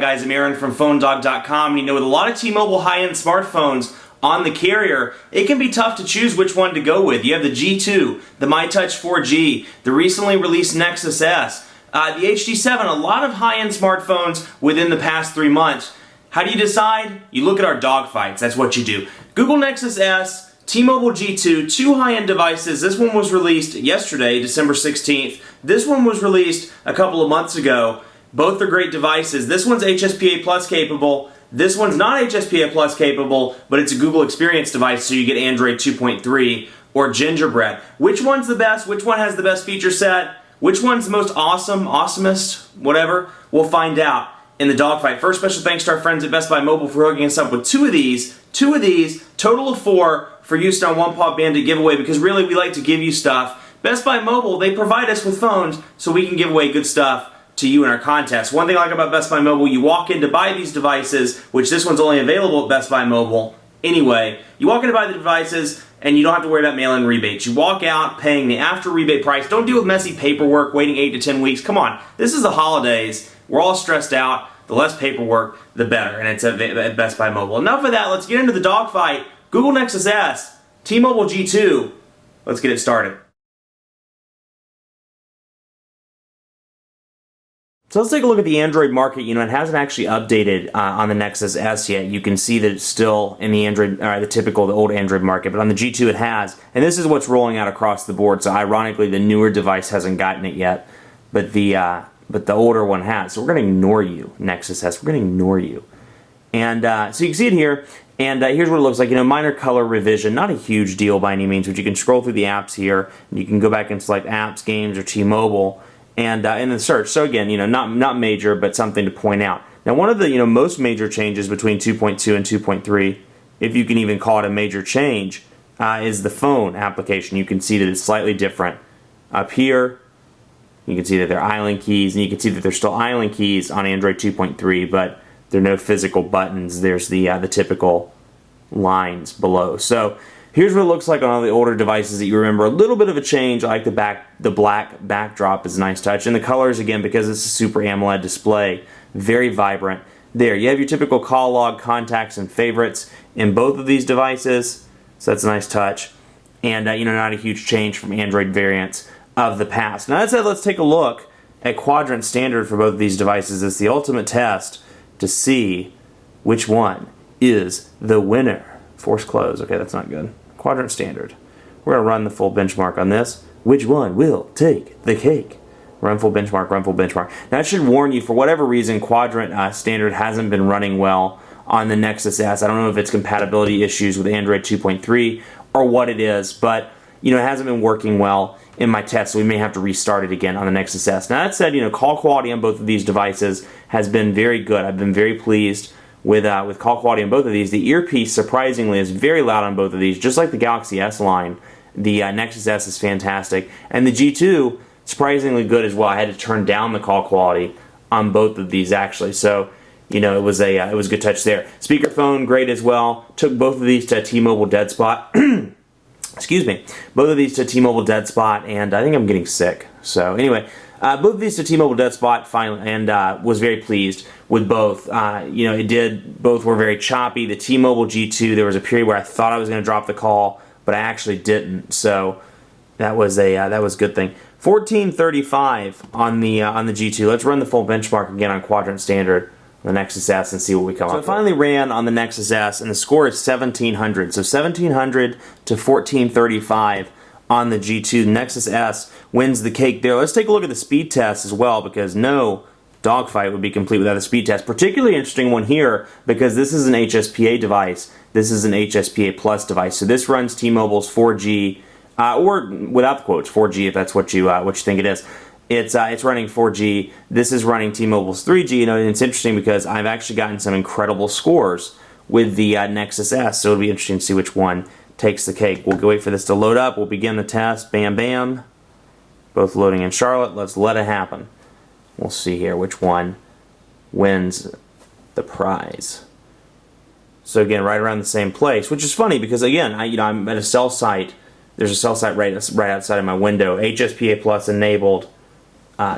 guys? I'm Aaron from PhoneDog.com. You know, with a lot of T-Mobile high-end smartphones on the carrier, it can be tough to choose which one to go with. You have the G2, the MyTouch 4G, the recently released Nexus S, the HD7, a lot of high-end smartphones within the past 3 months. How do you decide? You look at our dogfights. That's what you do. Google Nexus S, T-Mobile G2, two high-end devices. This one was released yesterday, December 16th. This one was released a couple of months ago. Both are great devices. This one's HSPA Plus capable. This one's not HSPA Plus capable, but it's a Google Experience device, so you get Android 2.3 or Gingerbread. Which one's the best? Which one has the best feature set? Which one's the most awesome, awesomest, whatever? We'll find out in the dogfight. First, special thanks to our friends at Best Buy Mobile for hooking us up with two of these, total of 4 for use on One Paw Bandit giveaway, because really we like to give you stuff. Best Buy Mobile, they provide us with phones so we can give away good stuff to you in our contest. One thing I like about Best Buy Mobile, you walk in to buy these devices, which this one's only available at Best Buy Mobile anyway. You walk in to buy the devices and you don't have to worry about mail-in rebates. You walk out paying the after rebate price. Don't deal with messy paperwork, waiting 8 to 10 weeks. Come on, this is the holidays. We're all stressed out. The less paperwork, the better, and it's at Best Buy Mobile. Enough of that, let's get into the dogfight. Google Nexus S, T-Mobile G2. Let's get it started. So let's take a look at the Android market. You know, it hasn't actually updated on the Nexus S yet. You can see that it's still in the Android, the old Android market, but on the G2 it has. And this is what's rolling out across the board. So ironically, the newer device hasn't gotten it yet, but the older one has. So we're going to ignore you, Nexus S. We're going to ignore you. And so you can see it here. And here's what it looks like. You know, minor color revision, not a huge deal by any means, but you can scroll through the apps here, and you can go back and select apps, games, or T-Mobile, and then search. So again, you know, not major, but something to point out. Now, one of the most major changes between 2.2 and 2.3, if you can even call it a major change, is the phone application. You can see that it's slightly different. Up here, you can see that they're island keys, and you can see that there's still island keys on Android 2.3, but there are no physical buttons. There's the typical lines below. So here's what it looks like on all the older devices that you remember. A little bit of a change. I like the black backdrop is a nice touch. And the colors, again, because it's a Super AMOLED display, very vibrant. There, you have your typical call log, contacts, and favorites in both of these devices. So that's a nice touch. And, not a huge change from Android variants of the past. Now that said, let's take a look at quadrant standard for both of these devices. It's the ultimate test to see which one is the winner. Force close. Okay, that's not good. Quadrant standard. We're going to run the full benchmark on this. Which one will take the cake? Run full benchmark, run full benchmark. Now, I should warn you, for whatever reason, quadrant standard hasn't been running well on the Nexus S. I don't know if it's compatibility issues with Android 2.3 or what it is, but it hasn't been working well in my test, so we may have to restart it again on the Nexus S. Now that said, call quality on both of these devices has been very good. I've been very pleased with call quality on both of these. The earpiece, surprisingly, is very loud on both of these, just like the Galaxy S line. The Nexus S is fantastic, and the G2, surprisingly good as well. I had to turn down the call quality on both of these actually, so it was a good touch there. Speakerphone, great as well. Took both of these to T-Mobile dead spot. Excuse me, both of these to T-Mobile dead spot, and I think I'm getting sick. So anyway, both of these to T-Mobile dead spot finally, and was very pleased with both. Both were very choppy. The T-Mobile G2, there was a period where I thought I was going to drop the call, but I actually didn't. So that was a good thing. 1435 on the G2. Let's run the full benchmark again on quadrant standard. The Nexus S and see what we come up with. So I finally ran on the Nexus S, and the score is 1700. So 1700 to 1435 on the G2. The Nexus S wins the cake there. Let's take a look at the speed test as well, because no dogfight would be complete without a speed test. Particularly interesting one here, because this is an HSPA device. This is an HSPA Plus device. So this runs T-Mobile's 4G, or without the quotes, 4G if that's what you think it is. It's running 4G. This is running T-Mobile's 3G. And it's interesting because I've actually gotten some incredible scores with the Nexus S, so it'll be interesting to see which one takes the cake. We'll wait for this to load up. We'll begin the test. Bam, bam. Both loading in Charlotte. Let's let it happen. We'll see here which one wins the prize. So again, right around the same place, which is funny because again, I'm at a cell site. There's a cell site right outside of my window. HSPA Plus enabled.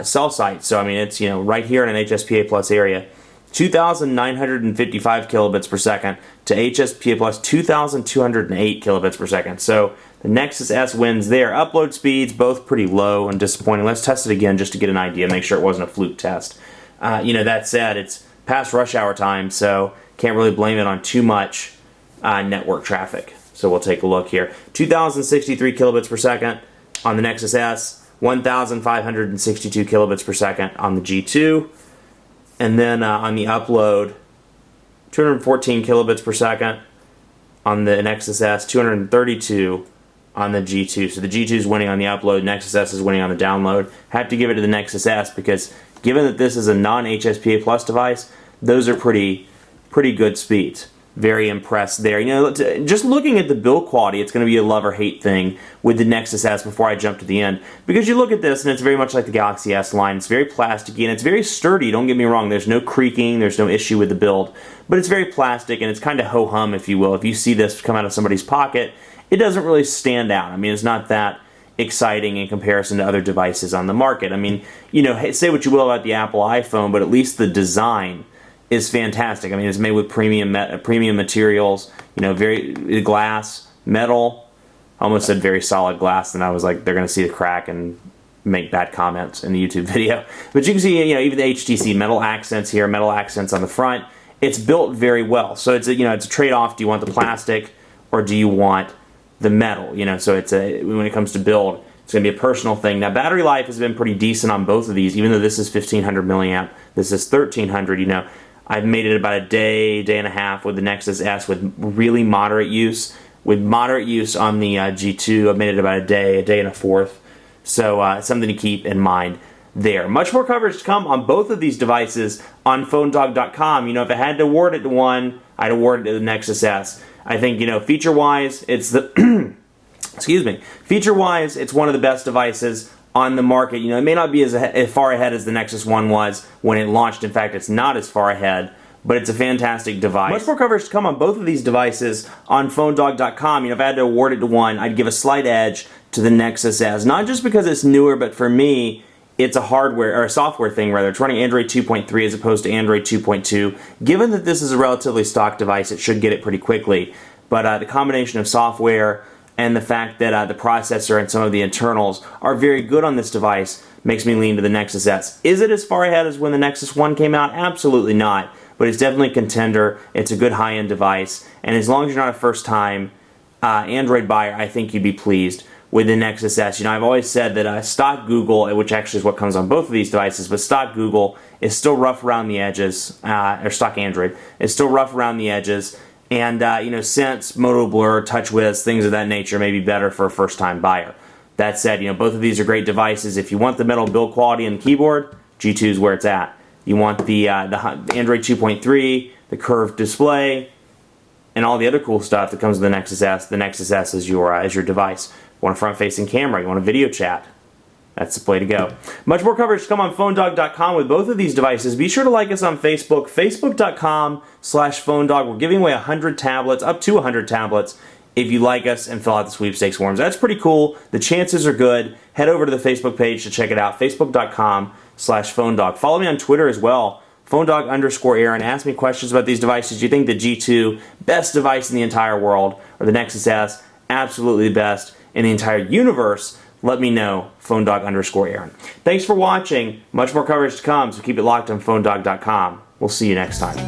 Cell site, so it's right here in an HSPA Plus area, 2,955 kilobits per second to HSPA plus 2,208 kilobits per second. So the Nexus S wins there. Upload speeds, both pretty low and disappointing. Let's test it again just to get an idea, make sure it wasn't a fluke test. That said, it's past rush hour time, so can't really blame it on too much network traffic. So we'll take a look here. 2,063 kilobits per second on the Nexus S, 1,562 kilobits per second on the G2, and then on the upload, 214 kilobits per second on the Nexus S, 232 on the G2. So the G2 is winning on the upload, Nexus S is winning on the download. Have to give it to the Nexus S because given that this is a non-HSPA Plus device, those are pretty good speeds. Very impressed there. Just looking at the build quality, it's going to be a love or hate thing with the Nexus S before I jump to the end. Because you look at this and it's very much like the Galaxy S line. It's very plasticky and it's very sturdy, don't get me wrong. There's no creaking, there's no issue with the build. But it's very plastic and it's kind of ho-hum, if you will. If you see this come out of somebody's pocket, it doesn't really stand out. I mean, it's not that exciting in comparison to other devices on the market. I mean, say what you will about the Apple iPhone, but at least the design is fantastic. I mean, it's made with premium materials, very glass, metal. I almost said very solid glass, and I was like, they're going to see the crack and make bad comments in the YouTube video. But you can see, even the HTC metal accents here, metal accents on the front. It's built very well. So it's a trade-off. Do you want the plastic or do you want the metal? So when it comes to build, it's going to be a personal thing. Now, battery life has been pretty decent on both of these, even though this is 1,500 milliamp, this is 1,300. I've made it about a day and a half with the Nexus S with really moderate use. With moderate use on the G2, I've made it about a day and a fourth. So something to keep in mind there. Much more coverage to come on both of these devices on PhoneDog.com. If I had to award it to one, I'd award it to the Nexus S. I think, feature-wise, it's the Feature-wise, it's one of the best devices on the market. It may not be as far ahead as the Nexus One was when it launched. In fact, it's not as far ahead, but it's a fantastic device. Much more coverage to come on both of these devices on PhoneDog.com. If I had to award it to one, I'd give a slight edge to the Nexus S. Not just because it's newer, but for me, it's a hardware or a software thing rather. It's running Android 2.3 as opposed to Android 2.2. Given that this is a relatively stock device, it should get it pretty quickly. But the combination of software and the fact that the processor and some of the internals are very good on this device makes me lean to the Nexus S. Is it as far ahead as when the Nexus One came out? Absolutely not. But it's definitely a contender. It's a good high-end device. And as long as you're not a first-time Android buyer, I think you'd be pleased with the Nexus S. I've always said that stock Google, which actually is what comes on both of these devices, but stock Google is still rough around the edges, or stock Android is still rough around the edges. And, Sense, Moto Blur, TouchWiz, things of that nature may be better for a first-time buyer. That said, both of these are great devices. If you want the metal build quality and the keyboard, G2 is where it's at. You want the Android 2.3, the curved display, and all the other cool stuff that comes with the Nexus S is your device. You want a front-facing camera, you want a video chat, that's the play to go. Much more coverage to come on PhoneDog.com with both of these devices. Be sure to like us on Facebook, Facebook.com/PhoneDog. We're giving away 100 tablets, up to 100 tablets, if you like us and fill out the sweepstakes forms. That's pretty cool. The chances are good. Head over to the Facebook page to check it out, Facebook.com/PhoneDog. Follow me on Twitter as well, PhoneDog_Aaron. Ask me questions about these devices. Do you think the G2, best device in the entire world, or the Nexus S, absolutely the best in the entire universe? Let me know, PhoneDog_Aaron. Thanks for watching. Much more coverage to come, so keep it locked on PhoneDog.com. We'll see you next time.